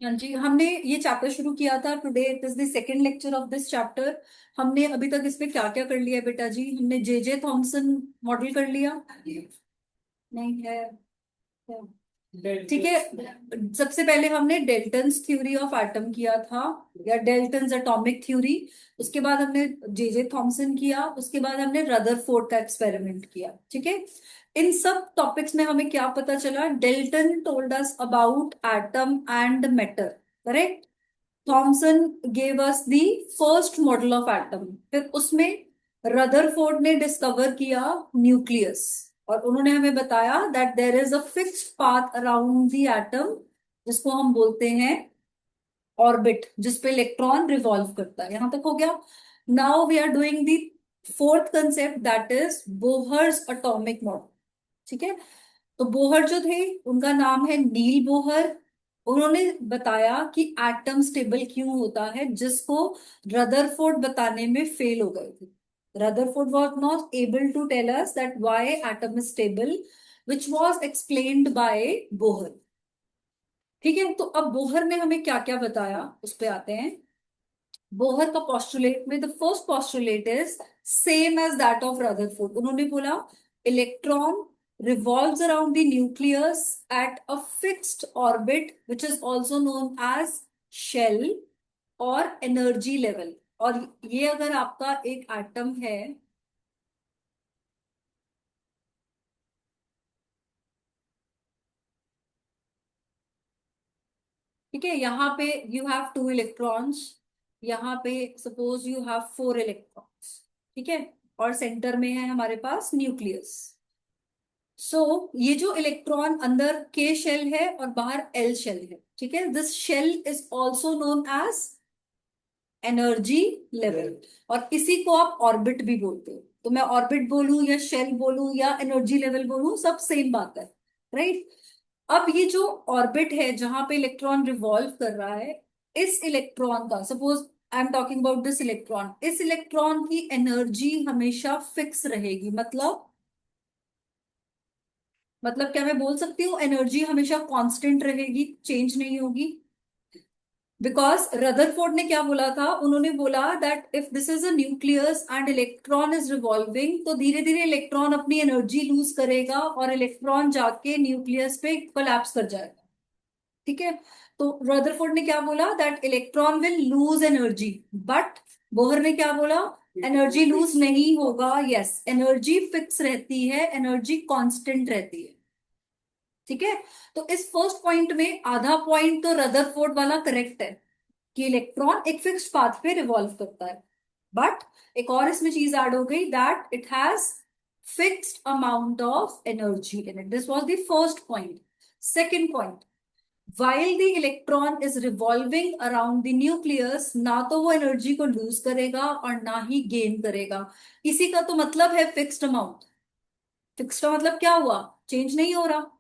हाँ जी, हमने ये चैप्टर शुरू किया था। Today it is the second lecture of this chapter. हमने अभी तक इसमें क्या क्या कर लिया है बेटा जी? हमने जे जे थॉमसन मॉडल कर लिया। नहीं है? ठीक है। सबसे पहले हमने डेल्टन्स थ्योरी ऑफ एटम किया था, या डेल्टन्स एटॉमिक थ्योरी। उसके बाद हमने जे जे थॉमसन किया। उसके बाद हमने रदरफोर्ड का एक्सपेरिमेंट किया। ठीक है। इन सब टॉपिक्स में हमें क्या पता चला? Dalton told us about atom and matter, correct. Thomson gave us the first model of atom. फिर उसमें रदरफोर्ड ने डिस्कवर किया न्यूक्लियस, और उन्होंने हमें बताया that there is a fixed path around the atom, जिसको हम बोलते हैं ऑर्बिट, जिसपे इलेक्ट्रॉन रिवॉल्व करता है। यहां तक हो गया। Now we are doing the fourth concept, that is Bohr's atomic model. ठीक है। तो बोहर जो थे, उनका नाम है नील बोहर। उन्होंने बताया कि एटम स्टेबल क्यों होता है, जिसको रदरफोर्ड बताने में फेल हो गए थे। Rutherford was not able to tell us that why atom is stable, which was explained by Bohr. ठीक है। तो अब बोहर ने हमें क्या क्या बताया, उस पे आते हैं। बोहर का पोस्टुलेट में the first postulate is same as that of Rutherford. उन्होंने बोला electron revolves around the nucleus at a fixed orbit which is also known as shell और energy level। और ये अगर आपका एक एटम है, ठीक है, यहाँ पे यू हैव टू इलेक्ट्रॉन्स, यहाँ पे suppose you have four electrons. ठीक है। और सेंटर में है हमारे पास न्यूक्लियस। ये जो इलेक्ट्रॉन अंदर के शेल है और बाहर एल शेल है, ठीक है, this shell is also known as energy level. और इसी को आप ऑर्बिट भी बोलते हो। तो मैं ऑर्बिट बोलूं या शेल बोलूं या एनर्जी लेवल बोलूं, सब सेम बात है, राइट। अब ये जो ऑर्बिट है जहां पे इलेक्ट्रॉन रिवॉल्व कर रहा है, इस इलेक्ट्रॉन का, suppose I am talking about this electron, इस इलेक्ट्रॉन की एनर्जी हमेशा फिक्स रहेगी। मतलब क्या मैं बोल सकती हूँ एनर्जी हमेशा कांस्टेंट रहेगी, चेंज नहीं होगी? बिकॉज रदरफोर्ड ने क्या बोला था? उन्होंने बोला that if this is a nucleus and electron is revolving, तो धीरे धीरे इलेक्ट्रॉन अपनी एनर्जी लूज करेगा और इलेक्ट्रॉन जाके न्यूक्लियस पे कोलैप्स कर जाएगा। ठीक है। तो रदरफोर्ड ने क्या बोला? That electron will lose energy. But Bohr ने क्या बोला? एनर्जी लूज नहीं होगा। यस, एनर्जी फिक्स रहती है, एनर्जी कांस्टेंट रहती है। ठीक है। तो इस फर्स्ट पॉइंट में आधा पॉइंट तो रदरफोर्ड वाला करेक्ट है कि इलेक्ट्रॉन एक फिक्स्ड पाथ पे रिवॉल्व करता है। बट एक और इसमें चीज ऐड हो गई, that it has fixed amount of energy in it. This was the first point. Second point, while the electron is revolving around the nucleus, ना तो वो एनर्जी को लूज करेगा और ना ही गेन करेगा। इसी का तो मतलब है फिक्स्ड अमाउंट। फिक्स्ड का मतलब क्या हुआ? चेंज नहीं हो रहा।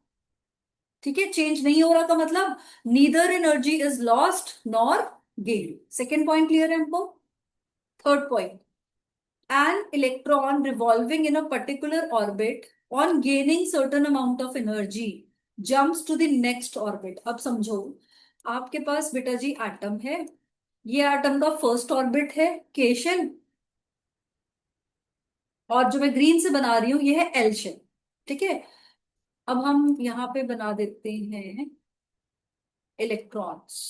ठीक है। चेंज नहीं हो रहा का मतलब neither energy is lost nor gain. Second point clear है हमको? Third point, an electron revolving in a particular orbit on gaining certain amount of energy jumps to the next orbit। अब समझो, आपके पास बेटा जी एटम है। ये एटम का first orbit है के शेल, और जो मैं ग्रीन से बना रही हूं ये है एल शेल। ठीक है। अब हम यहाँ पे बना देते हैं इलेक्ट्रॉन्स।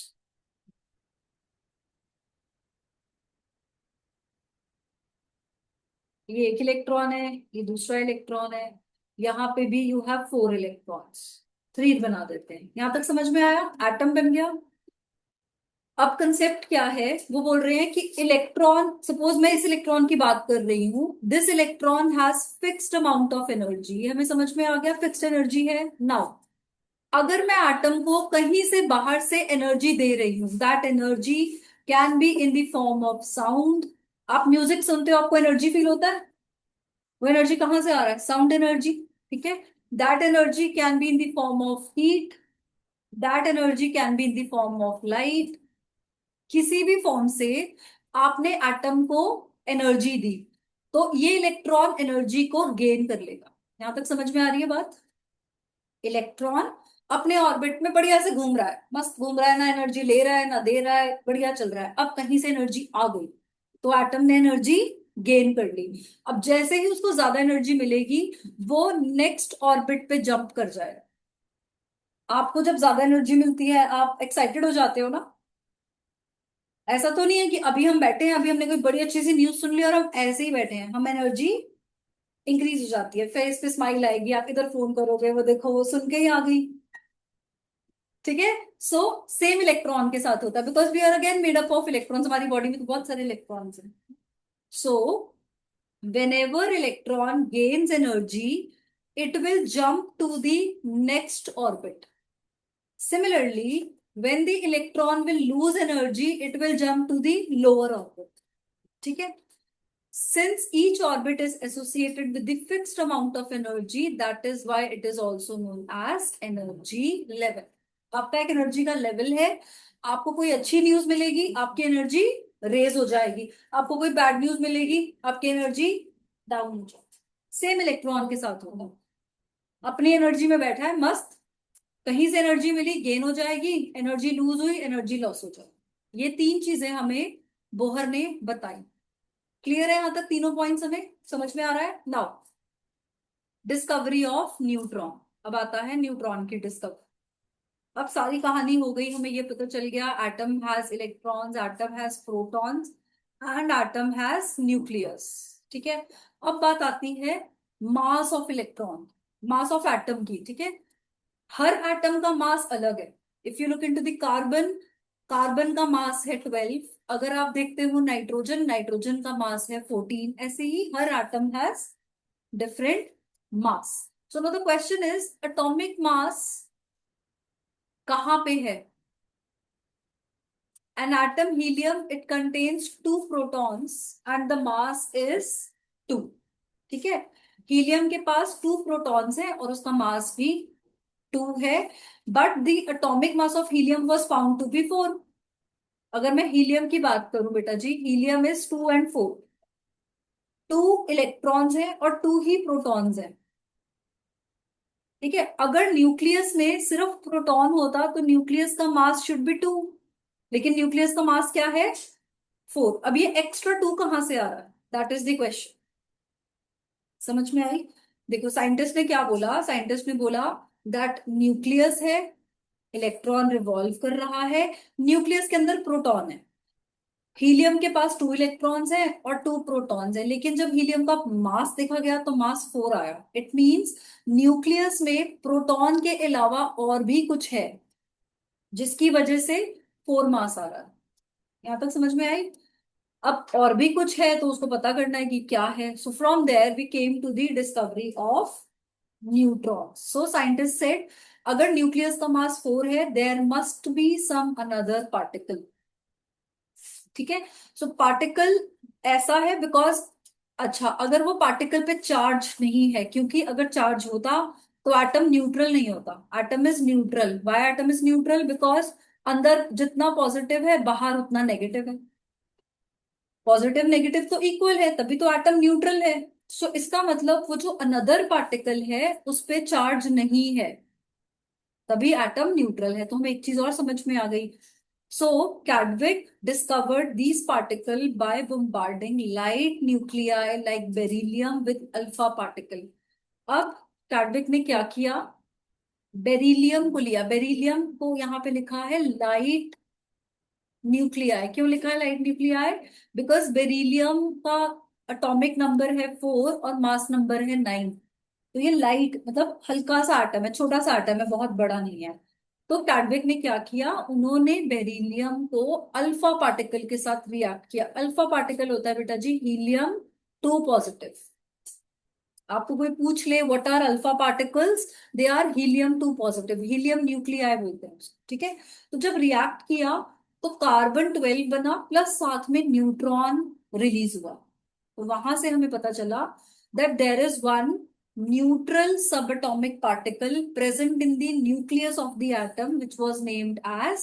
ये एक इलेक्ट्रॉन है, ये दूसरा इलेक्ट्रॉन है। यहाँ पे भी you have four electrons. Three बना देते हैं। यहां तक समझ में आया? एटम बन गया। अब कंसेप्ट क्या है? वो बोल रहे हैं कि इलेक्ट्रॉन, सपोज मैं इस इलेक्ट्रॉन की बात कर रही हूँ, this electron has fixed amount of energy. हमें समझ में आ गया फिक्स्ड एनर्जी है। नाउ अगर मैं एटम को कहीं से बाहर से एनर्जी दे रही हूँ, that energy can be in the form of sound. आप म्यूजिक सुनते हो, आपको एनर्जी फील होता है। वो एनर्जी कहाँ से आ रहा है? Sound energy. ठीक है। That energy can be in the form of heat. That energy can be in the form of light. किसी भी फॉर्म से आपने एटम को एनर्जी दी, तो ये इलेक्ट्रॉन एनर्जी को गेन कर लेगा। यहां तक समझ में आ रही है बात? इलेक्ट्रॉन अपने ऑर्बिट में बढ़िया से घूम रहा है, मस्त घूम रहा है, ना एनर्जी ले रहा है ना दे रहा है, बढ़िया चल रहा है। अब कहीं से एनर्जी आ गई तो एटम ने एनर्जी गेन कर ली। अब जैसे ही उसको ज्यादा एनर्जी मिलेगी वो नेक्स्ट ऑर्बिट पे जंप कर जाएगा। आपको जब ज्यादा एनर्जी मिलती है आप एक्साइटेड हो जाते हो ना। ऐसा तो नहीं है कि अभी हम बैठे हैं, अभी हमने कोई बड़ी अच्छी सी न्यूज सुन ली और हम ऐसे ही बैठे हैं, हम एनर्जी इंक्रीज हो जाती है, फेस पे स्माइल आएगी, आप इधर फोन करोगे वो देखो वो सुन के ही आ गई। ठीक है। सो सेम इलेक्ट्रॉन के साथ होता है, because we are again made up of electrons, हमारी बॉडी में तो बहुत सारे इलेक्ट्रॉन्स हैं। सो whenever electron gains energy, it will jump to the next orbit. Similarly, when the electron will lose energy, it will jump to the lower orbit. ठीक है। Since each orbit is associated with the fixed amount of energy, that is why it is also known as energy level. आपका एक energy का level है। आपको कोई अच्छी news मिलेगी आपकी एनर्जी रेज हो जाएगी, आपको कोई बैड न्यूज मिलेगी आपकी एनर्जी डाउन हो जाएगी। सेम इलेक्ट्रॉन के साथ होगा। अपनी एनर्जी में बैठा है मस्त, कहीं से एनर्जी मिली गेन हो जाएगी, एनर्जी लूज हुई एनर्जी लॉस हो जाएगी। ये तीन चीजें हमें बोहर ने बताई। क्लियर है यहां तक? तीनों पॉइंट्स हमें समझ में आ रहा है नाउ। Discovery of neutron. अब आता है न्यूट्रॉन की डिस्कवरी। अब सारी कहानी हो गई, हमें ये पता चल गया atom has electrons, atom has protons and atom has nucleus. ठीक है। अब बात आती है mass of electron, mass of atom की। ठीक है। हर एटम का मास अलग है। If you look into the carbon, carbon का मास है 12। अगर आप देखते हो नाइट्रोजन, नाइट्रोजन का मास है 14। ऐसे ही हर atom has different mass. So now the question is atomic mass कहाँ पे है? An atom helium, it contains two protons and the mass is 2। ठीक है। हीलियम के पास 2 प्रोटॉन्स हैं और उसका मास भी 2 है। But the atomic mass of helium was found to be 4। अगर मैं हीलियम की बात करूं बेटा जी, हीलियम इज 2 एंड 4। 2 इलेक्ट्रॉन्स हैं और 2 ही प्रोटॉन्स हैं। ठीक है। अगर न्यूक्लियस में सिर्फ प्रोटॉन होता तो न्यूक्लियस का मास शुड बी 2, लेकिन न्यूक्लियस का मास क्या है? 4। अब ये एक्स्ट्रा 2 कहां से आ रहा है? That is the question. समझ में आई? देखो साइंटिस्ट ने क्या बोला, साइंटिस्ट ने बोला दैट न्यूक्लियस है, इलेक्ट्रॉन रिवॉल्व कर रहा है, न्यूक्लियस के अंदर प्रोटॉन है। हीलियम के पास 2 इलेक्ट्रॉन्स हैं और 2 प्रोटॉन्स हैं, लेकिन जब हीलियम का मास देखा गया तो मास 4 आया। इट मींस न्यूक्लियस में प्रोटॉन के अलावा और भी कुछ है जिसकी वजह से 4 मास आ रहा है। यहां तक समझ में आई? अब और भी कुछ है तो उसको पता करना है कि क्या है। So from there we came to the discovery of neutron. So scientist said अगर न्यूक्लियस का मास 4 है there must be some another particle. ठीक है। सो पार्टिकल ऐसा है बिकॉज, अच्छा अगर वो पार्टिकल पे चार्ज नहीं है, क्योंकि अगर चार्ज होता तो एटम न्यूट्रल नहीं होता। Atom is neutral. Why atom is neutral? Because अंदर जितना पॉजिटिव है बाहर उतना नेगेटिव है। पॉजिटिव नेगेटिव तो इक्वल है तभी तो एटम न्यूट्रल है। सो इसका मतलब वो जो अनदर पार्टिकल है उस पे चार्ज नहीं है, तभी एटम न्यूट्रल है। तो हमें एक चीज और समझ में आ गई। So Chadwick discovered these particle by bombarding light nuclei like beryllium with alpha particle. अब कैडविक ने क्या किया? बेरिलियम को लिया, बेरिलियम को यहाँ पे लिखा है लाइट न्यूक्लियाई। क्यों लिखा है लाइट न्यूक्लियाई? बिकॉज बेरिलियम का एटॉमिक नंबर है 4 और मास नंबर है 9। तो ये लाइट मतलब हल्का सा आटम है, छोटा सा आटम है, बहुत बड़ा नहीं है। तो कैडविक ने क्या किया, उन्होंने बेरिलियम को अल्फा पार्टिकल के साथ रिएक्ट किया। अल्फा पार्टिकल होता है बेटा जी हीलियम 2 पॉजिटिव। आपको कोई पूछ ले what are alpha particles, they are helium 2 positive, helium nuclei बोलते हैं उसको। ठीक है। तो जब रिएक्ट किया तो कार्बन 12 बना प्लस साथ में न्यूट्रॉन रिलीज हुआ। तो वहां से हमें पता चला that there is one neutral सबatomic particle present in the nucleus of the atom which was named as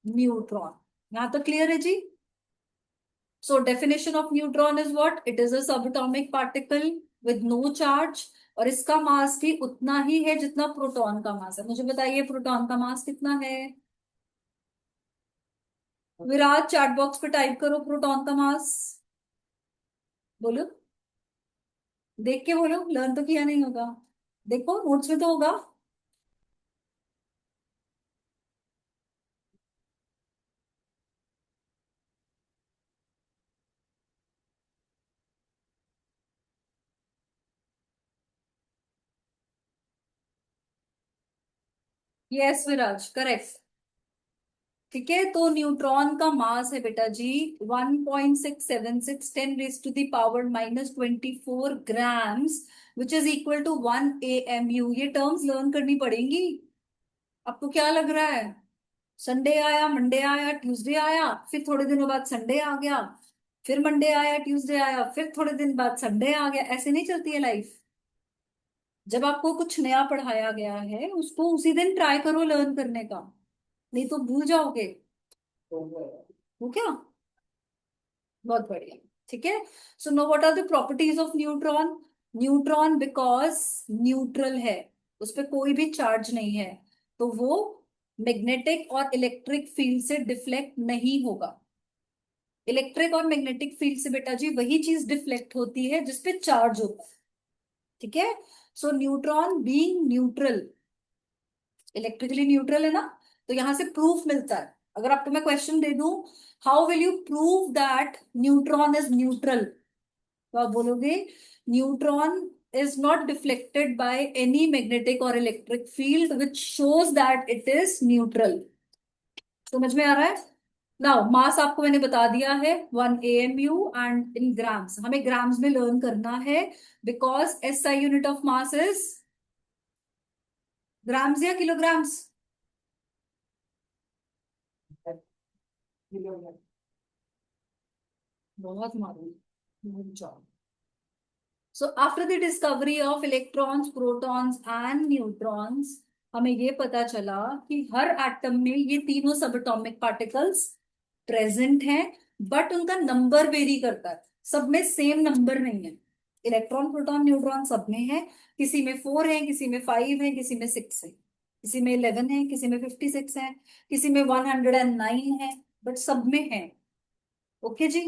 neutron। यहां तक क्लियर है जी? So definition of neutron is what? It is a subatomic particle with no charge और इसका मास भी उतना ही है जितना प्रोटॉन का मास है। मुझे बताइए प्रोटॉन का मास कितना है। विराट चैट बॉक्स पे टाइप करो प्रोटॉन का मास। बोलो, देख के बोलो, लर्न तो किया नहीं होगा। देखो नोट्स में तो होगा। Yes Viraj, correct. ठीक है, तो न्यूट्रॉन का मास है बेटा जी 1.676 10 raise to the power -24 grams, which is equal to 1 AMU। ये टर्म्स लर्न करनी पड़ेंगी। आपको क्या लग रहा है, संडे आया, मंडे आया, ट्यूसडे आया, फिर थोड़े दिनों बाद संडे आ गया, फिर मंडे आया, ट्यूसडे आया, फिर थोड़े दिन बाद संडे आ गया, ऐसे नहीं चलती है लाइफ। जब आपको कुछ नया पढ़ाया गया है उसको उसी दिन ट्राई करो लर्न करने का, नहीं तो भूल जाओगे। वो क्या, बहुत बढ़िया। ठीक है, so no what are the properties of neutron. Neutron because neutral है, उस पर कोई भी चार्ज नहीं है, तो वो मैग्नेटिक और इलेक्ट्रिक फील्ड से डिफ्लेक्ट नहीं होगा। इलेक्ट्रिक और मैग्नेटिक फील्ड से बेटा जी वही चीज डिफ्लेक्ट होती है जिसपे चार्ज होता है। ठीक है, सो neutron being neutral, electrically neutral है ना, तो यहां से प्रूफ मिलता है। अगर आपको मैं क्वेश्चन दे दूं, how will you prove that neutron is neutral, तो आप बोलोगे neutron is not deflected by any magnetic और electric field which shows that it is neutral. समझ में आ रहा है। नाउ मास आपको मैंने बता दिया है 1 AMU एंड इन ग्राम्स, हमें ग्राम्स में लर्न करना है, because SI unit of mass is grams या किलोग्राम्स। बहुत मालूम। So after the discovery of electrons, protons and neutrons, हमें ये पता चला कि हर एटम में ये तीनों सब एटॉमिक पार्टिकल्स प्रेजेंट हैं, बट उनका नंबर वेरी करता है, सब में सेम नंबर नहीं है। इलेक्ट्रॉन, प्रोटॉन, न्यूट्रॉन सब में है, किसी में 4 है, किसी में 5 है, किसी में 6 है, किसी में 11 है, किसी में 56 है, किसी में 109 है, बट सब में है। ओके जी,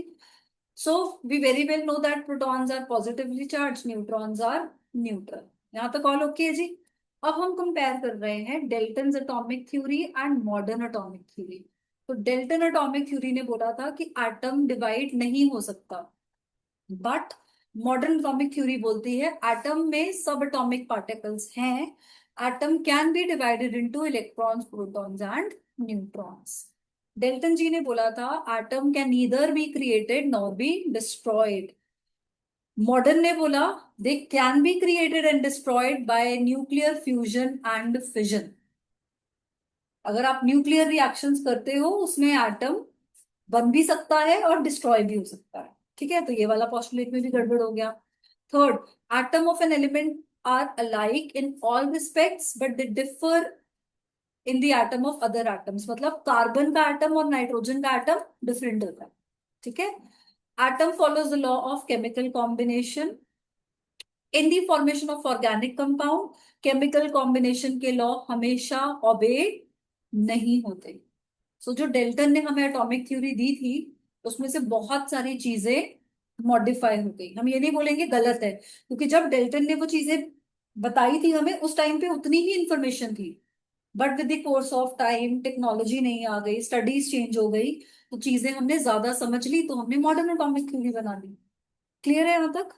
so we very well know that protons are positively charged, neutrons are neutral। यहां तक ऑल ओके है जी। अब हम कंपेयर कर रहे हैं Dalton atomic theory and modern atomic theory. तो डेल्टन एटॉमिक थ्योरी ने बोला था कि एटम डिवाइड नहीं हो सकता, बट मॉडर्न एटॉमिक थ्योरी बोलती है एटम में सब एटॉमिक पार्टिकल्स हैं, atom can be divided into electrons, protons and neutrons. Dalton ji ने बोला था atom can neither be created nor be destroyed. Modern ने बोला they can be created and destroyed by nuclear fusion and fission. अगर आप nuclear reactions करते हो उसमें एटम बन भी सकता है और डिस्ट्रॉय भी हो सकता है। ठीक है, तो ये वाला पॉस्टुलेट में भी गड़बड़ हो गया। Third, atom of an element are alike in all respects but they differ in the atom of other atoms, मतलब कार्बन का एटम और नाइट्रोजन का एटम डिफरेंट होता है। ठीक है, atom follows the law of chemical combination in the formation of organic compound. Chemical combination के law हमेशा ओबे नहीं होते। सो जो डेल्टन ने हमें एटॉमिक थ्योरी दी थी उसमें से बहुत सारी चीजें मॉडिफाई हो गई। हम ये नहीं बोलेंगे गलत है, क्योंकि जब डेल्टन ने वो चीजें बताई थी हमें उस टाइम पे उतनी ही इंफॉर्मेशन थी, but with the course of time technology नहीं आ गई, स्टडीज चेंज हो गई, तो चीजें हमने ज्यादा समझ ली, तो हमने मॉडर्न एटॉमिक थ्योरी बना ली। क्लियर है यहाँ तक।